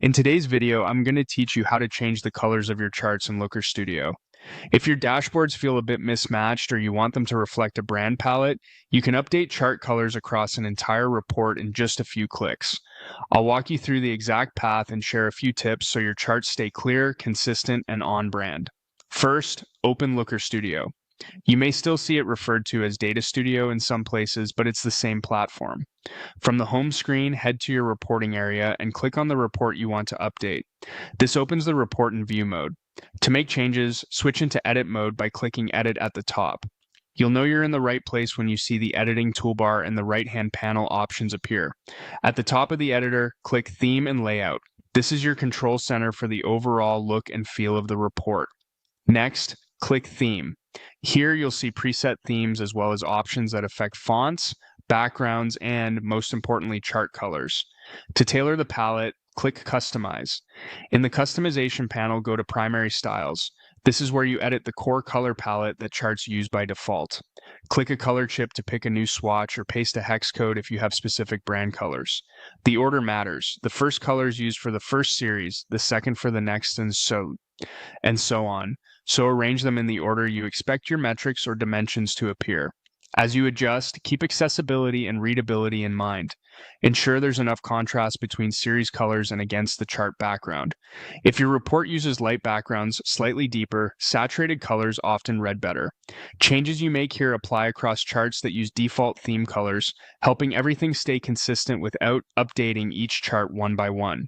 In today's video, I'm going to teach you how to change the colors of your charts in Looker Studio. If your dashboards feel a bit mismatched or you want them to reflect a brand palette, you can update chart colors across an entire report in just a few clicks. I'll walk you through the exact path and share a few tips so your charts stay clear, consistent, and on brand. First, open Looker Studio. You may still see it referred to as Data Studio in some places, but it's the same platform. From the home screen, head to your reporting area and click on the report you want to update. This opens the report in view mode. To make changes, switch into edit mode by clicking edit at the top. You'll know you're in the right place when you see the editing toolbar and the right-hand panel options appear. At the top of the editor, click theme and layout. This is your control center for the overall look and feel of the report. Next, click theme. Here you'll see preset themes as well as options that affect fonts, backgrounds, and most importantly, chart colors. To tailor the palette, click Customize. In the Customization panel, go to Primary Styles. This is where you edit the core color palette that charts use by default. Click a color chip to pick a new swatch or paste a hex code if you have specific brand colors. The order matters. The first color is used for the first series, the second for the next, and so on. So arrange them in the order you expect your metrics or dimensions to appear. As you adjust, keep accessibility and readability in mind. Ensure there's enough contrast between series colors and against the chart background. If your report uses light backgrounds, slightly deeper, saturated colors often read better. Changes you make here apply across charts that use default theme colors, helping everything stay consistent without updating each chart one by one.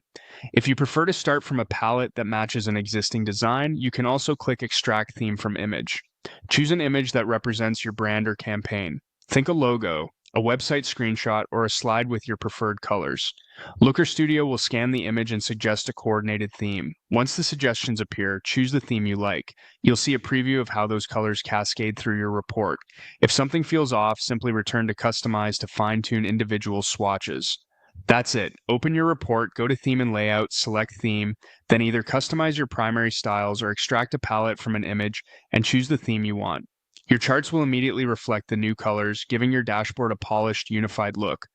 If you prefer to start from a palette that matches an existing design, you can also click Extract Theme from Image. Choose an image that represents your brand or campaign. Think a logo, a website screenshot, or a slide with your preferred colors. Looker Studio will scan the image and suggest a coordinated theme. Once the suggestions appear, choose the theme you like. You'll see a preview of how those colors cascade through your report. If something feels off, simply return to Customize to fine-tune individual swatches. That's it. Open your report, go to Theme and Layout, select Theme, then either customize your primary styles or extract a palette from an image and choose the theme you want. Your charts will immediately reflect the new colors, giving your dashboard a polished, unified look.